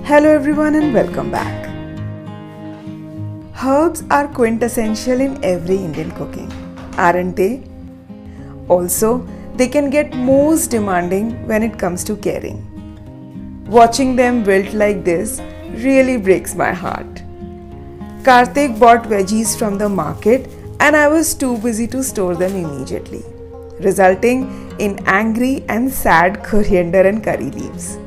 Hello everyone and welcome back. Herbs are quintessential in every Indian cooking, aren't they? Also, they can get most demanding when it comes to caring. Watching them wilt like this really breaks my heart. Karthik bought veggies from the market and I was too busy to store them immediately, resulting in angry and sad coriander and curry leaves.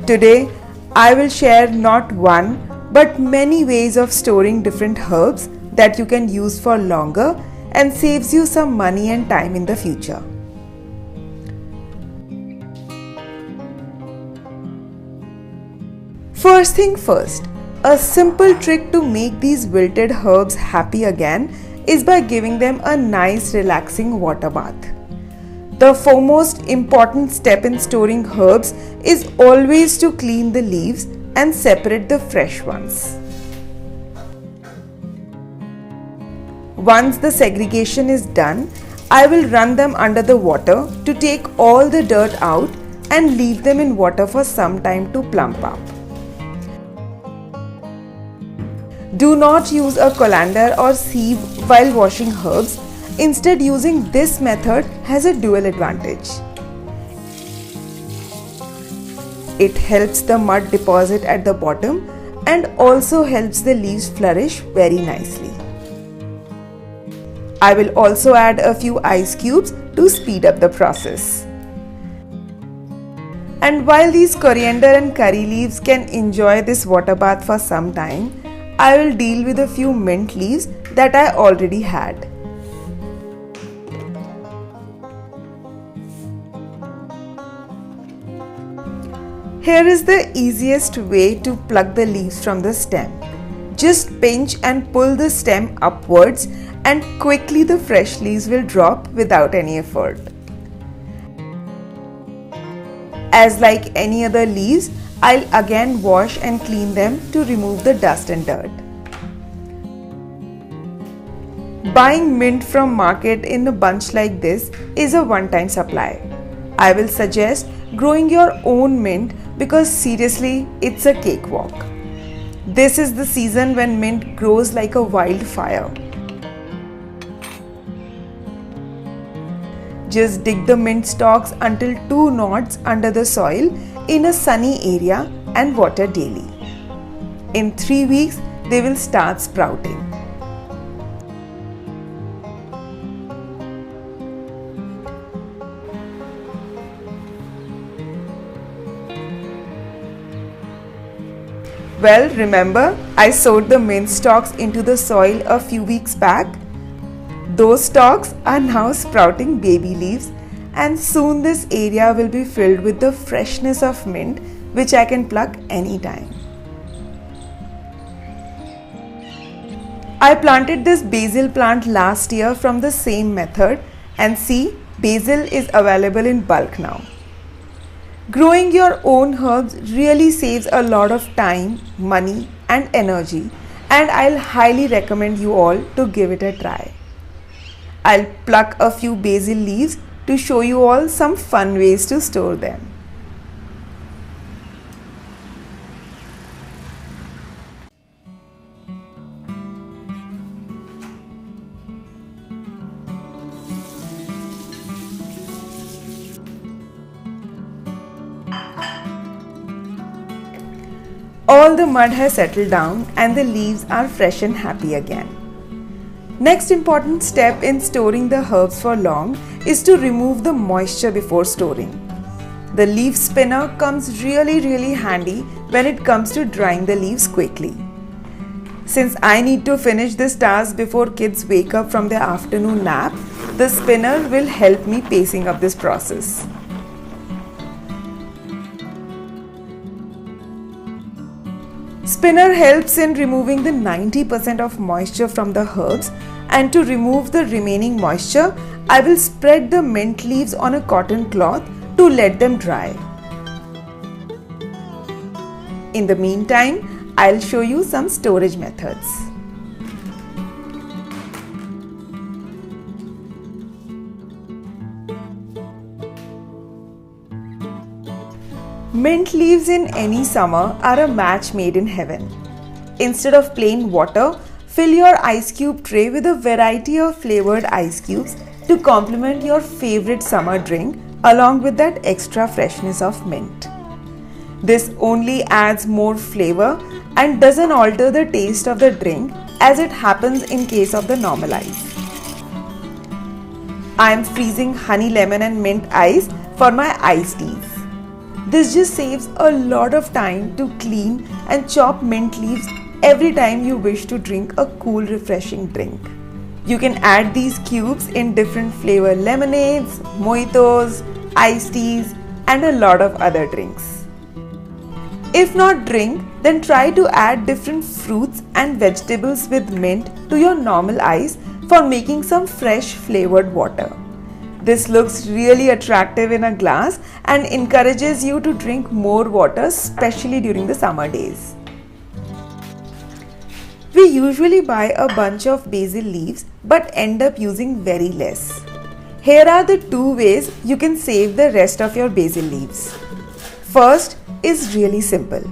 Today, I will share not one but many ways of storing different herbs that you can use for longer and saves you some money and time in the future. First thing first, a simple trick to make these wilted herbs happy again is by giving them a nice relaxing water bath. The foremost important step in storing herbs is always to clean the leaves and separate the fresh ones. Once the segregation is done, I will run them under the water to take all the dirt out and leave them in water for some time to plump up. Do not use a colander or sieve while washing herbs. Instead, using this method has a dual advantage. It helps the mud deposit at the bottom and also helps the leaves flourish very nicely. I will also add a few ice cubes to speed up the process. And while these coriander and curry leaves can enjoy this water bath for some time, I will deal with a few mint leaves that I already had. Here is the easiest way to pluck the leaves from the stem. Just pinch and pull the stem upwards and quickly the fresh leaves will drop without any effort. As like any other leaves, I'll again wash and clean them to remove the dust and dirt. Buying mint from market in a bunch like this is a one-time supply. I will suggest growing your own mint because seriously, it's a cakewalk. This is the season when mint grows like a wildfire. Just dig the mint stalks until 2 knots under the soil in a sunny area and water daily. In 3 weeks, they will start sprouting. Well, remember, I sowed the mint stalks into the soil a few weeks back. Those stalks are now sprouting baby leaves, and soon this area will be filled with the freshness of mint, which I can pluck anytime. I planted this basil plant last year from the same method, and see, basil is available in bulk now. Growing your own herbs really saves a lot of time, money and energy, and I'll highly recommend you all to give it a try. I'll pluck a few basil leaves to show you all some fun ways to store them. All the mud has settled down and the leaves are fresh and happy again. Next important step in storing the herbs for long is to remove the moisture before storing. The leaf spinner comes really handy when it comes to drying the leaves quickly. Since I need to finish this task before kids wake up from their afternoon nap, the spinner will help me pacing up this process. Spinner helps in removing the 90% of moisture from the herbs, and to remove the remaining moisture, I will spread the mint leaves on a cotton cloth to let them dry. In the meantime, I'll show you some storage methods. Mint leaves in any summer are a match made in heaven. Instead of plain water, fill your ice cube tray with a variety of flavored ice cubes to complement your favorite summer drink along with that extra freshness of mint. This only adds more flavor and doesn't alter the taste of the drink as it happens in case of the normal ice. I am freezing honey lemon and mint ice for my iced teas. This just saves a lot of time to clean and chop mint leaves every time you wish to drink a cool, refreshing drink. You can add these cubes in different flavor lemonades, mojitos, iced teas, and a lot of other drinks. If not drink, then try to add different fruits and vegetables with mint to your normal ice for making some fresh flavored water. This looks really attractive in a glass and encourages you to drink more water, especially during the summer days. We usually buy a bunch of basil leaves but end up using very less. Here are the 2 ways you can save the rest of your basil leaves. First is really simple.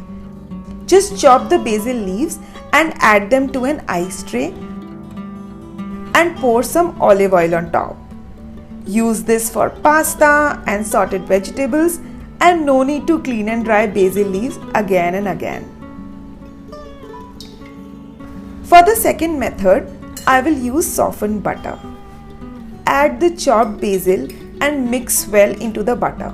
Just chop the basil leaves and add them to an ice tray and pour some olive oil on top. Use this for pasta and sorted vegetables, and no need to clean and dry basil leaves again and again. For the second method, I will use softened butter. Add the chopped basil and mix well into the butter.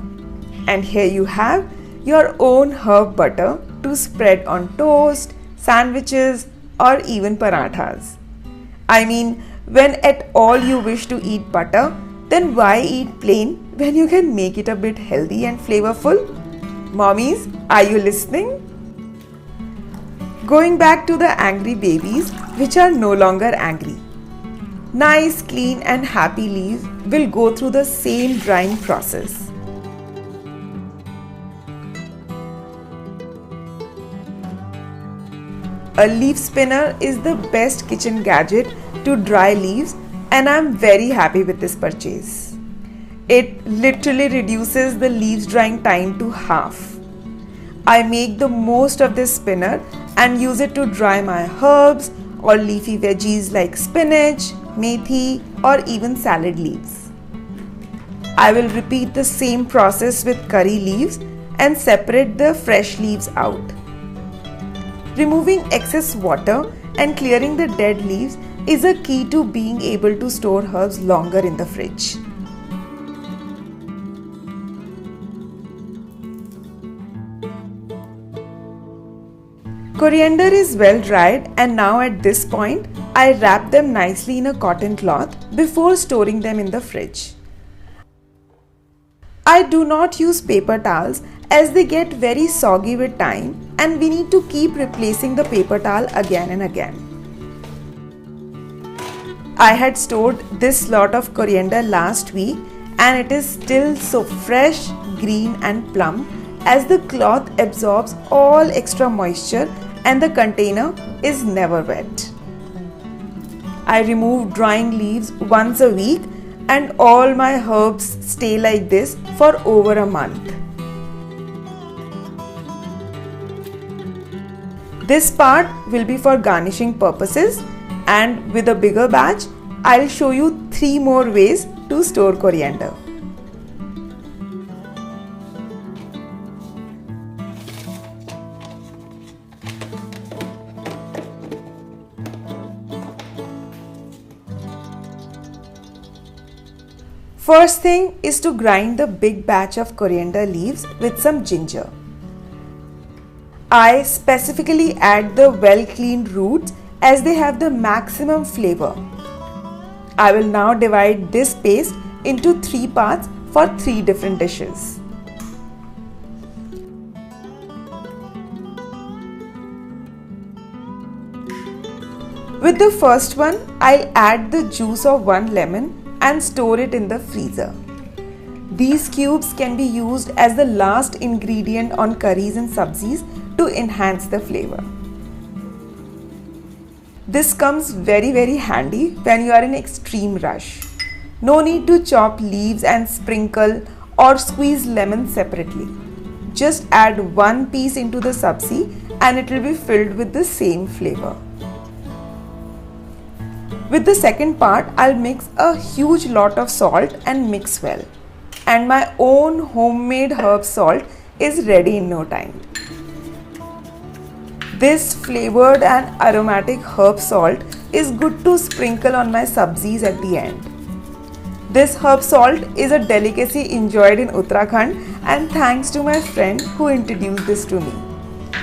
And here you have your own herb butter to spread on toast, sandwiches, or even parathas. I mean, when at all you wish to eat butter, then why eat plain when you can make it a bit healthy and flavorful? Mommies, are you listening? Going back to the angry babies, which are no longer angry. Nice, clean and happy leaves will go through the same drying process. A leaf spinner is the best kitchen gadget to dry leaves, and I'm very happy with this purchase. It literally reduces the leaves drying time to half. I make the most of this spinner and use it to dry my herbs or leafy veggies like spinach, methi, or even salad leaves. I will repeat the same process with curry leaves and separate the fresh leaves out. Removing excess water and clearing the dead leaves is a key to being able to store herbs longer in the fridge. Coriander is well dried, and now at this point, I wrap them nicely in a cotton cloth before storing them in the fridge. I do not use paper towels as they get very soggy with time and we need to keep replacing the paper towel again and again. I had stored this lot of coriander last week and it is still so fresh, green and plump as the cloth absorbs all extra moisture and the container is never wet. I remove drying leaves once a week and all my herbs stay like this for over a month. This part will be for garnishing purposes, and with a bigger batch, I'll show you 3 more ways to store coriander. First thing is to grind the big batch of coriander leaves with some ginger. I specifically add the well-cleaned roots as they have the maximum flavor. I will now divide this paste into 3 parts for 3 different dishes. With the first one, I'll add the juice of 1 lemon and store it in the freezer. These cubes can be used as the last ingredient on curries and sabzis to enhance the flavor. This comes very handy when you are in extreme rush. No need to chop leaves and sprinkle or squeeze lemon separately. just add one piece into the sabzi and it will be filled with the same flavor. With the second part, I'll mix a huge lot of salt and mix well. And my own homemade herb salt is ready in no time. This flavored and aromatic herb salt is good to sprinkle on my sabzis at the end. This herb salt is a delicacy enjoyed in Uttarakhand and thanks to my friend who introduced this to me.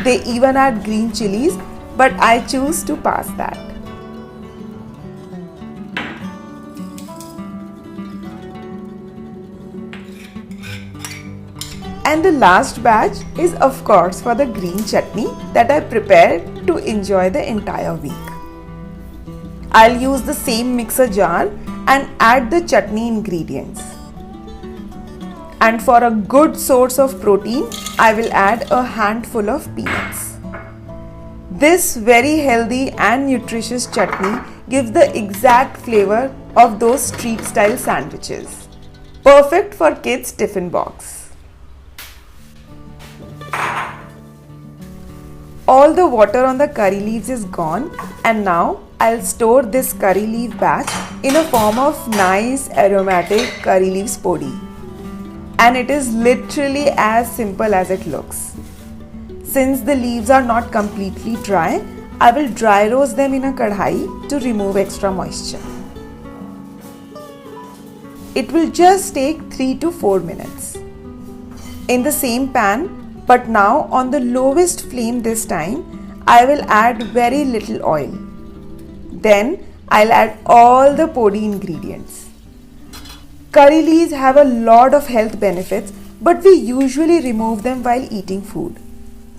They even add green chilies, but I choose to pass that. And the last batch is of course for the green chutney that I prepared to enjoy the entire week. I'll use the same mixer jar and add the chutney ingredients. And for a good source of protein, I will add a handful of peanuts. This very healthy and nutritious chutney gives the exact flavor of those street style sandwiches. Perfect for kids' tiffin box. All the water on the curry leaves is gone and now I'll store this curry leaf batch in a form of nice aromatic curry leaves podi. And it is literally as simple as it looks. Since the leaves are not completely dry, I will dry roast them in a kadhai to remove extra moisture. It will just take 3 to 4 minutes. In the same pan, but now on the lowest flame this time, I will add very little oil. Then I'll add all the podi ingredients. Curry leaves have a lot of health benefits, but we usually remove them while eating food.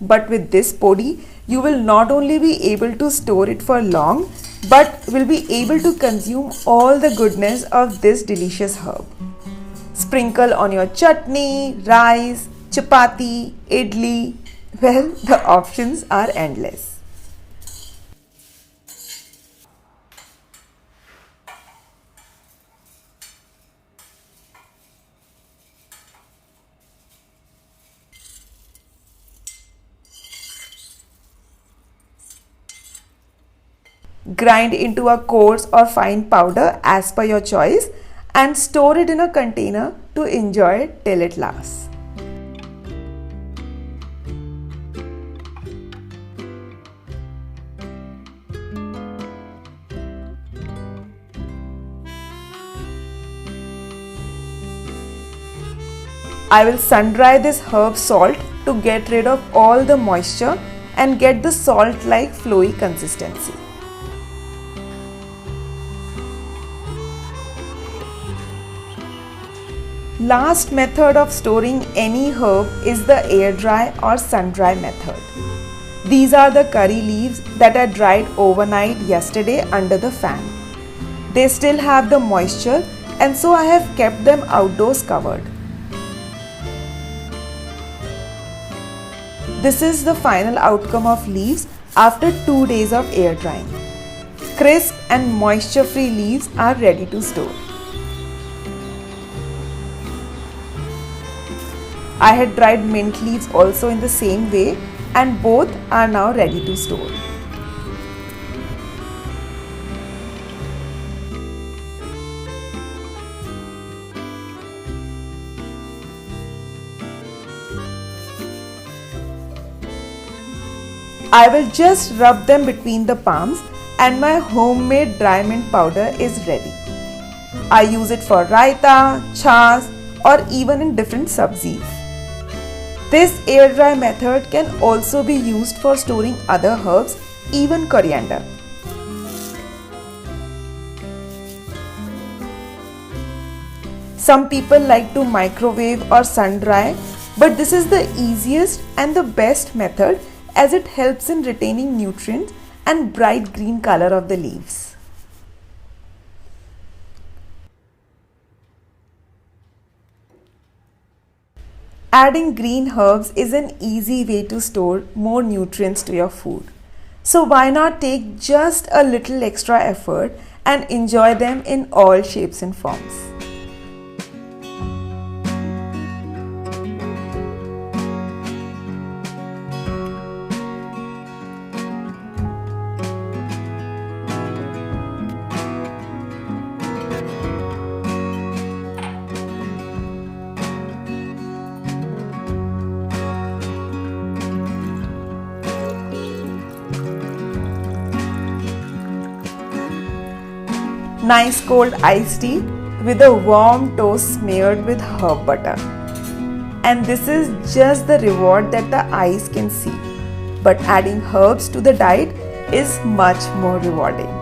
But with this podi, you will not only be able to store it for long, but will be able to consume all the goodness of this delicious herb. Sprinkle on your chutney, rice, chapati, idli. Well, the options are endless. Grind into a coarse or fine powder as per your choice and store it in a container to enjoy it till it lasts. I will sun dry this herb salt to get rid of all the moisture and get the salt-like flowy consistency. Last method of storing any herb is the air dry or sun dry method. These are the curry leaves that I dried overnight yesterday under the fan. They still have the moisture and so I have kept them outdoors covered. This is the final outcome of leaves after 2 days of air drying. Crisp and moisture-free leaves are ready to store. I had dried mint leaves also in the same way and both are now ready to store. I will just rub them between the palms and my homemade dry mint powder is ready. I use it for raita, chas or even in different sabzis. This air dry method can also be used for storing other herbs, even coriander. Some people like to microwave or sun dry, but this is the easiest and the best method as it helps in retaining nutrients and bright green color of the leaves. Adding green herbs is an easy way to store more nutrients to your food. So why not take just a little extra effort and enjoy them in all shapes and forms. nice cold iced tea with a warm toast smeared with herb butter. And this is just the reward that the eyes can see. But adding herbs to the diet is much more rewarding.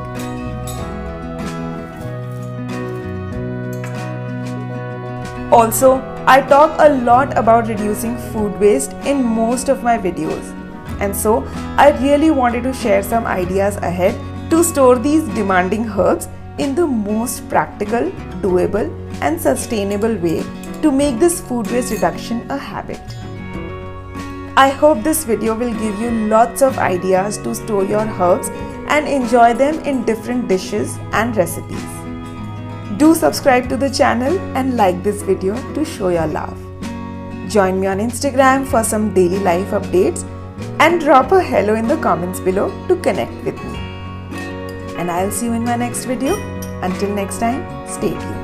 Also, I talk a lot about reducing food waste in most of my videos. And so, I really wanted to share some ideas ahead to store these demanding herbs in the most practical, doable, and sustainable way to make this food waste reduction a habit. I hope this video will give you lots of ideas to store your herbs and enjoy them in different dishes and recipes. Do subscribe to the channel and like this video to show your love. Join me on Instagram for some daily life updates and drop a hello in the comments below to connect with me. And I'll see you in my next video. Until next time, stay tuned.